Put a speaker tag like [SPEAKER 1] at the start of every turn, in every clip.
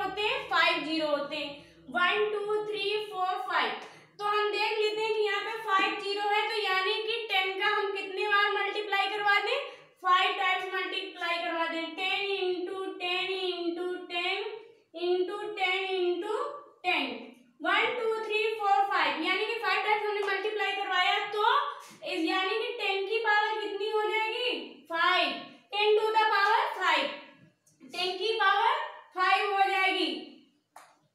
[SPEAKER 1] होते हैं? 5 जीरो होते हैं। 1 2 3 4 5। तो हम देख लेते हैं कि यहाँ पे 5 जीरो है, तो यानी कि 10 का हम कितने बार मल्टीप्लाई करवा दें? 5 टाइम्स मल्टीप्लाई करवा दें। 10 इंटू 10 इंटू 10 इंटू 10 इंटू 10। 1 2 3 4 5 यानी कि 5 टाइम्स हमने मल्टीप्लाई करवाया, तो इस यानी कि 10 की पावर कितनी हो जाएगी? 5। 10 टू द पावर 5, 10 की पावर 5 हो जाएगी।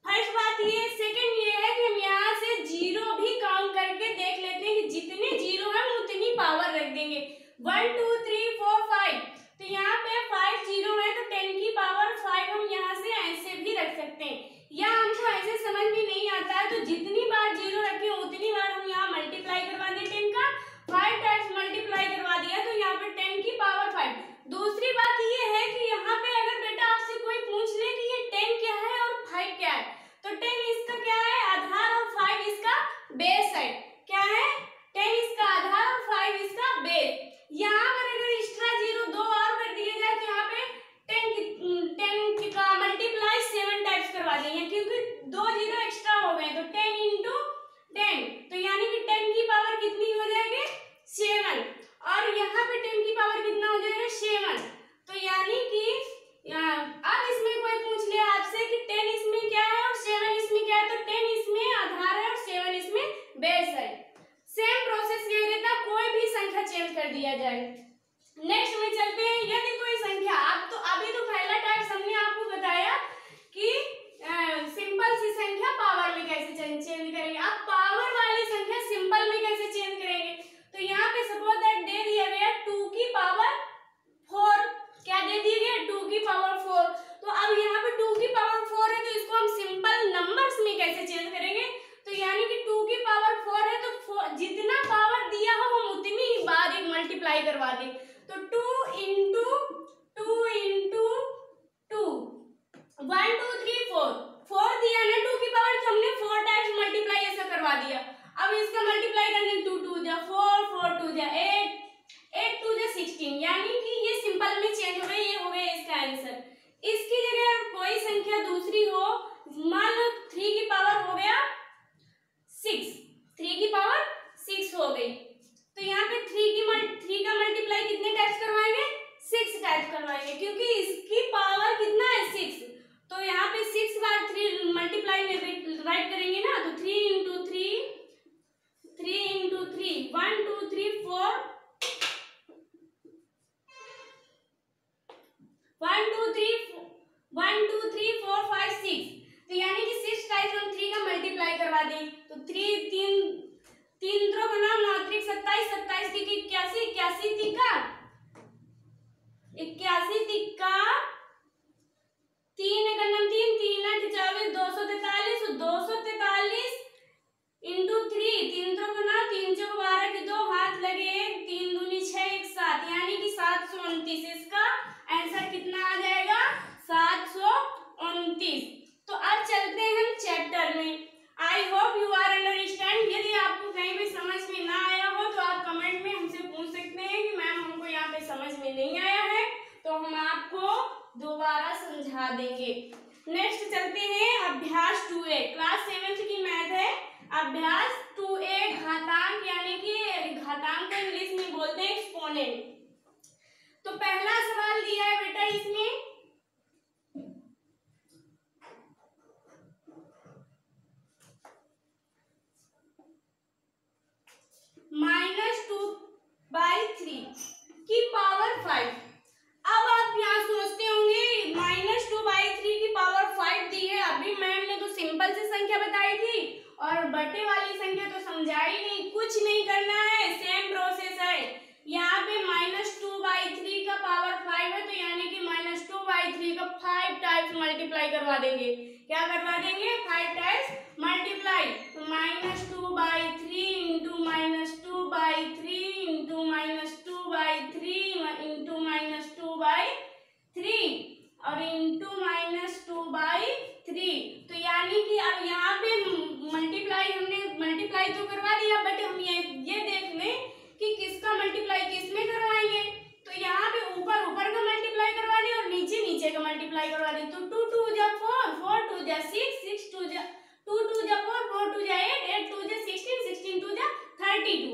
[SPEAKER 1] फर्स्ट बात ये। सेकंड ये है कि हम यहाँ से जीरो भी काउंट करके देख लेते हैं कि जितने जीरो हैं उतनी पावर रख देंगे। 1 2 3 4 5, तो यहाँ पे 5 जीरो है, तो 10 की पावर 5 हम यहाँ से ऐसे भी रख सकते हैं, या हमको ऐसे समझ में नहीं आता है तो जितनी बार जीरो रखे उतनी बार हम यहाँ मल्टीप्लाई करवा दें 10 का। 5 टाइम्स मल्टीप्लाई करवा दिया, तो यहाँ पे 10 की पावर 5। दूसरी बात ये है कि यहाँ पे अगर बेटा आपसे कोई पूछ ले कि ये 10 क्या है और 5 क्या है, तो 10 इसका क्या है? आधार, और 5 इसका बेस है। क्या है? 10 इसका आधार और 5 इसका बेस। यहाँ पर अगर एक्स्ट्रा जीरो 2 और कर दिए जाए तो यहाँ पे 10 का मल्टीप्लाई 7 टाइम्स करवा देंगे, क्योंकि 2 जीरो एक्स्ट्रा हो गए, तो 10 इंटू 10, तो यानी कि 10 की पावर कितनी हो जाएगी? 7। और यहाँ पे 10 की पावर कितना हो जाएगा? 7। तो यानी कि अब इसमें कोई पूछ ले आपसे कि 10 इसमें क्या है और 7 इसमें क्या है, तो 10 इसमें आधार है और 7 इसमें बेस है। सेम प्रोसेस ये रहता, कोई भी संख्या चेंज कर दिया जाए। नेक्स्ट में चलते हैं। यदि कोई संख्या, आप तो अभी तो पहला टाइप हमने आपको बताया कि सिंपल सी संख्या पावर में कैसे चेंज करेंगे। अब पावर वाली संख्या सिंपल में कैसे चेंज करेंगे, तो यहाँ पे सपोज दैट दे दिया गया 2 की पावर 4। क्या दे दिया गया? 2 की पावर 4। तो अब यहाँ पे 2 की पावर 4 है, तो इसको हम सिंपल नंबर्स में कैसे चेंज करेंगे, तो यानी कि 2 की पावर 4 है, तो जितना पावर दिया हो हम उतनी ही बार एक मल्टीप्लाई करवा दें, तो 2 इंटू 2 इंटू 2, 1 2 3 4 दिया ना 2 की पावर, तो हमने 4 टाइम्स मल्टीप्लाई ऐसा करवा दिया। अब इसका मल्टीप्लाई करने 2 2 जा 4, 4 2 जा 8, 8 2 जा 16, यानी कि ये सिंपल में चेंज हो गए। ये हो गया इसका आंसर। इसकी जगह कोई संख्या दूसरी हो, मान लो 3 की पावर हो गया 6, 3 की पावर 6 हो गई, तो यहाँ पे 3 का मल्टीप्लाई कितने टाइम्स करवाएंगे? 6 टाइम्स करवाएंगे, क्योंकि इसकी पावर कितना है? 6। तो यहाँ पे 6 बार 3 मल्टीप्लाई में राइट करेंगे ना, तो 3 इंटू 3, 3 इंटू 3, 1 2 3 4, 1 2 3 4 5 6, तो यानी कि 6 टाइम्स हम 3 का मल्टीप्लाई करवा दें, तो 3 3 त्रो बना 9 3 27, 27 3 81, 81 तिक्का 81 तिक्का 3 एकम 3 3 8 24, 243, 243 इंटू 3, 3 त्रो बना 3 चौक 12 के 2 हाथ लगे 3 दूनी 6 1 7, यानी कि 729। इसका आंसर कितना आ जाएगा? 729। तो अब चलते हैं हम चैप्टर में। I hope you are understand. यदि आपको कहीं भी समझ में ना आया हो तो आप कमेंट में हमसे पूछ सकते हैं कि मैम हमको यहाँ पे समझ में नहीं आया है, तो हम आपको दोबारा समझा देंगे। नेक्स्ट चलते हैं अभ्यास 2A, क्लास 7th की मैथ है। अभ्यास 2A घातांक, यानी कि घातांक को इंग्लिश में बोलते हैं एक्सपोनेंट। तो पहला सवाल दिया है बेटा इसमें, -2/3 की पावर 5। अब आप यहाँ सोचते होंगे -2/3 की पावर 5 दी है, अभी मैम ने तो सिंपल सी संख्या बताई थी और बटे वाली संख्या तो समझाई नहीं। कुछ नहीं करना है, सेम प्रोसेस है। यहाँ पे -2/3 का पावर 5 है, तो यानी कि -2/3 का 5 टाइम्स मल्टीप्लाई करवा देंगे। क्या करवा देंगे? 5 टाइम्स मल्टीप्लाई, तो -2/3 इंटू -2/3 इंटू -2/3 इंटू -2/3 और इंटू -2/3। तो यानी कि अब यहाँ पे हमने मल्टीप्लाई तो करवा दिया, बट हम ये देख लें कि किसका मल्टीप्लाई किस में करवाएंगे। तो यहाँ पे ऊपर का मल्टीप्लाई करवा दें और नीचे का मल्टीप्लाई करवा दें, तो 2 टू जा 4, 4 टू जा 6, 6 टू जा 2 टू जा 4, 4 टू जा 8, 8 टू जा 16, 16 टू जा 32।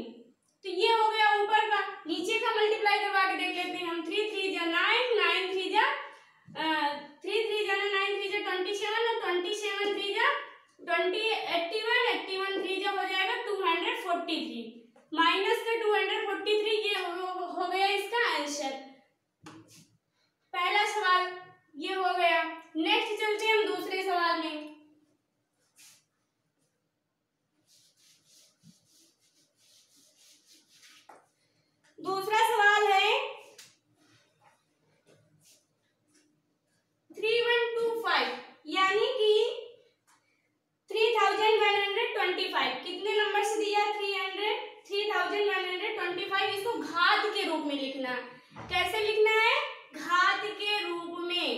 [SPEAKER 1] तो ये हो गया ऊपर का। नीचे का मल्टीप्लाई करवा के देख लेते हैं हम। 3 3 जा 9, 9 3 जा 3 3 जा 9 3 जा 27 और 27 3 जा 20, 81, 81 3 जा हो जाएगा 243 माइनस का 243। ये हो गया इसका आंसर। पहला सवाल ये हो गया। नेक्स्ट चलते हैं हम दूसरे सवाल में। दूसरा सवाल है 3125 यानी कि 3125 कितने नंबर से दिया? 3125। इसको घात के रूप में लिखना। कैसे लिखना है? घात के रूप में,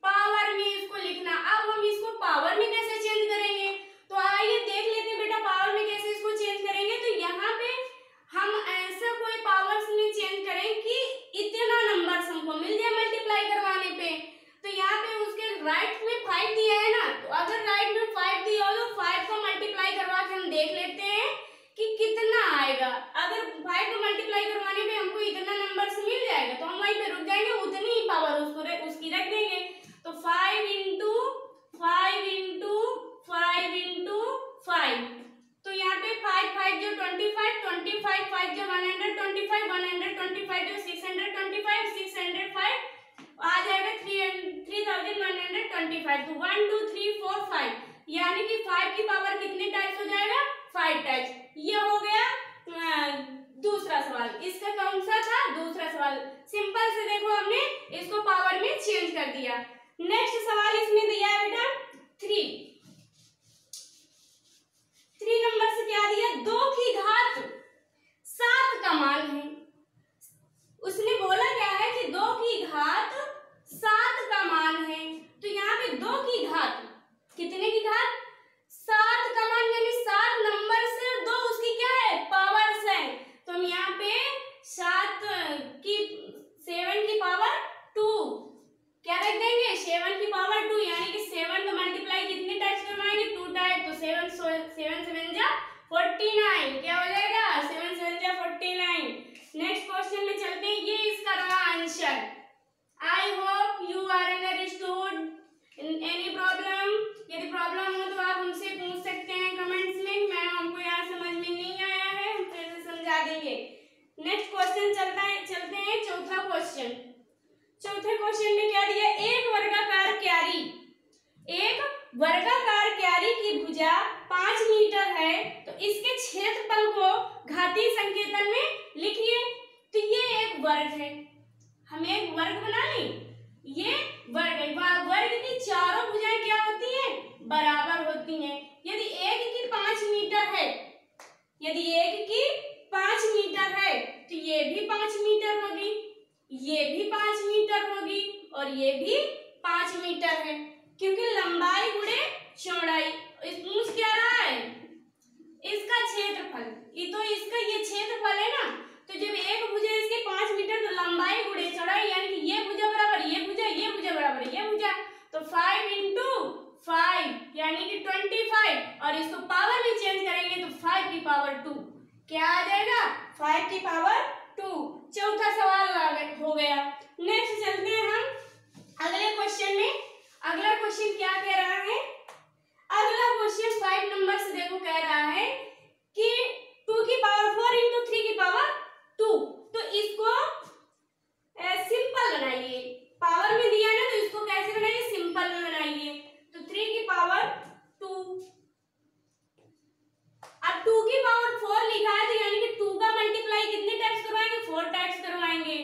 [SPEAKER 1] पावर में इसको लिखना। अब हम इसको पावर में कैसे चेंज करेंगे? तो आइए देख लेते हैं बेटा पावर में कैसे इसको चेंज करेंगे। तो यहाँ पे हम ऐसा कोई पावर्स में चेंज करें कि इतना नंबर हमको मिल जाए मल्टीप्लाई करवाने पे। तो यहाँ पे उसके राइट में 5 दिया है ना, तो अगर राइट में 5 दिया हो तो 5 को मल्टीप्लाई करवा के हम देख लेते हैं कि कितना आएगा। अगर 5 को मल्टीप्लाई करवाने पे हमको इतना नंबर से मिल जाएगा तो हम वहीं पे रुक जाएंगे, उतनी ही पावर उसकी रख देंगे। तो 5 इंटू 5 इंटू 5 इंटू 5। तो यहाँ पे 5 5 जो 25, 25 5 जो 125, 125 जो 625, 605 आ जाएगा 3125। तो 1 2 3 4 5 यानी कि 5 की पावर कितने टाइप्स हो जाएगा? 5 टाइप्स। ये हो गया दूसरा सवाल। इसका कौन सा था? दूसरा सवाल। सिंपल से देखो हमने इसको पावर में चेंज कर दिया। नेक्स्ट सवाल इसमें दिया है बेटा 3 नंबर से क्या दिया? 2 की घात 7 का मान है। उसने बोला क्या है कि 2 की घात 7 का मान है। तो यहाँ पे 2 की घात कितने की घात? 7 का मान यानी 7 नंबर से 2 उसकी क्या है? पावर्स है। तो हम यहाँ पे 7 की पावर 2 क्या रख देंगे? 7 की पावर 2 यानी कि 7 का मल्टीप्लाई कितने टाइप्स करवाएंगे? 2 टाइप। तो 7 7 जा 49 क्या हो जाएगा? 7 7 जा 49। नेक्स्ट क्वेश्चन में चलते हैं। ये इसका रहा answer. I hope you are understood. Any problem? यदि प्रॉब्लम हो तो आप हमसे पूछ सकते हैं कमेंट्स में। मैम हमको यहाँ समझ में नहीं आया है, हम फिर से समझा देंगे। नेक्स्ट क्वेश्चन चलते हैं चौथा क्वेश्चन। चौथे क्वेश्चन में क्या दिया? एक वर्गाकार क्यारी की भुजा 5 मीटर है तो इसके क्षेत्रफल को घातीय संकेतन में लिखिए। तो ये एक वर्ग है, हमें एक वर्ग बना लें। ये वर्ग है। वर्ग की चारों भुजाएं क्या होती हैं? बराबर होती हैं। यदि एक की 5 मीटर है, यदि एक की 5 मीटर है तो ये भी 5 मीटर होगी, ये भी 5 मीटर होगी और ये भी 5 मीटर है, क्योंकि लंबाई गुणे चौड़ाई। पूछ क्या रहा है? इसका क्षेत्रफल। तो इसका ये क्षेत्रफल है ना, तो जब एक भुजा इसके 5 मीटर तो लंबाई गुणे चौड़ाई यानी कि ये भुजा बराबर ये भुजा बराबर ये भुजा। तो 5 इंटू 5 यानी कि 25 और इसको पावर में चेंज करेंगे तो 5 की पावर 2 क्या आ जाएगा? 5 की पावर 2। चौथा सवाल हो गया। नेक्स्ट चलते हैं हम अगले क्वेश्चन में। अगला क्वेश्चन क्या कह रहा है? अगला क्वेश्चन 5 नंबर से देखो कह रहा है कि 2 की पावर 4 इंटू 3 की पावर 2। तो इसको सिंपल बनाइए। पावर में दिया ना तो इसको कैसे बनाइए? सिंपल में बनाइए। तो 3 की पावर 2। अब 2 की पावर 4 लिखा है तो यानी कि 2 का मल्टीप्लाई कितने टाइप्स करवाएंगे? 4 टाइप्स करवाएंगे।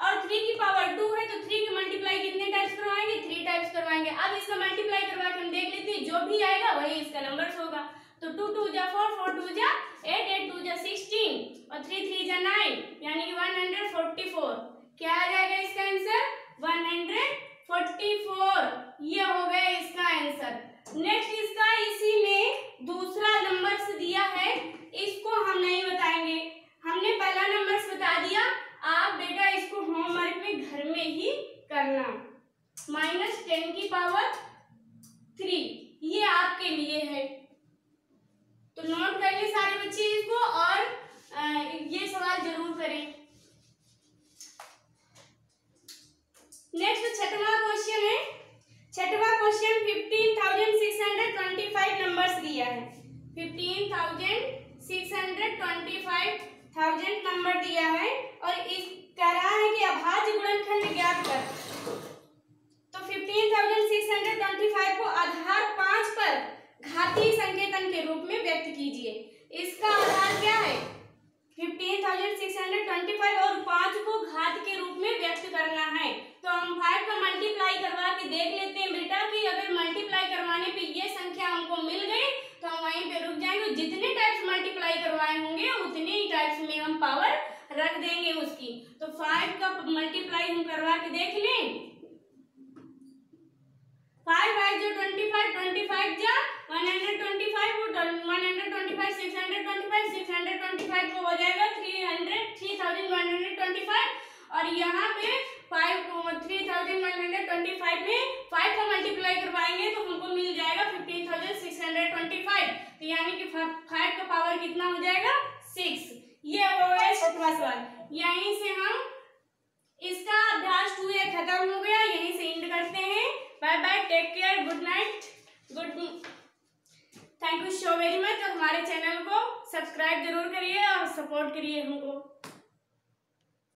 [SPEAKER 1] और 3 की पावर 2 है तो 3 की मल्टीप्लाई कितने टाइप्स करवाएंगे? 3 टाइप्स करवाएंगे। अब इसका मल्टीप्लाई करवा के हम देख लेते हैं, जो भी आएगा वही इसका नंबर होगा। तो 2 2 जा 4, 4 2 जा 8, 8 2 जा 16 और 3 3 जा 9 यानी कि 144। क्या आ जाएगा इसका आंसर? 144। ये हो गया इसका आंसर। नेक्स्ट इसका इसी में दूसरा नंबर से दिया है, इसको हम नहीं बताएंगे, हमने पहला नंबर से बता दिया। आप बेटा इसको होमवर्क में घर में ही करना। -2 माइनस 10 की पावर 3। ये आपके लिए है, तो नोट कर ले सारे बच्चे इसको और ये सवाल जरूर करें। नेक्स्ट छठवां क्वेश्चन है। छठवां क्वेश्चन 15,625 नंबर्स दिया है। 15,625 नंबर दिया है और इस कह रहा है कि अभाज्य गुणनखंड ज्ञात कर। तो 15,625 को आधार 5 पर घातीय संकेतन के रूप में व्यक्त कीजिए। इसका आधार क्या है? 15,625 और 5 को घात के रूप में व्यक्त करना है। तो हम 5 का मल्टीप्लाई करवा के देख लेते हैं बेटा कि अगर मल्टीप्लाई करवाने पे ये संख्या हमको मिल गई तो हम वहीं पे रुक जाएंगे। जितने टाइप्स मल्टीप्लाई करवाए होंगे उतने ही टाइप्स में हम पावर रख देंगे उसकी। तो 5 का मल्टीप्लाई हम करवा के देख लें। 5 बाई जो 25, 25 जा 125, 125, 625 को हो जाएगा 3,125 और यहाँ पे 3,125 में 5 का मल्टीप्लाई करवाएंगे तो हमको मिल जाएगा 15,625। तो यानी कि 5 का पावर कितना हो जाएगा? 6। ये हो गया छठवां सवाल। यहीं से हम इसका अभ्यास 2A खत्म हो गया, यहीं से एंड करते हैं। Bye bye, take care, good night, thank you so very much. और हमारे चैनल को सब्सक्राइब जरूर करिए और सपोर्ट करिए हमको।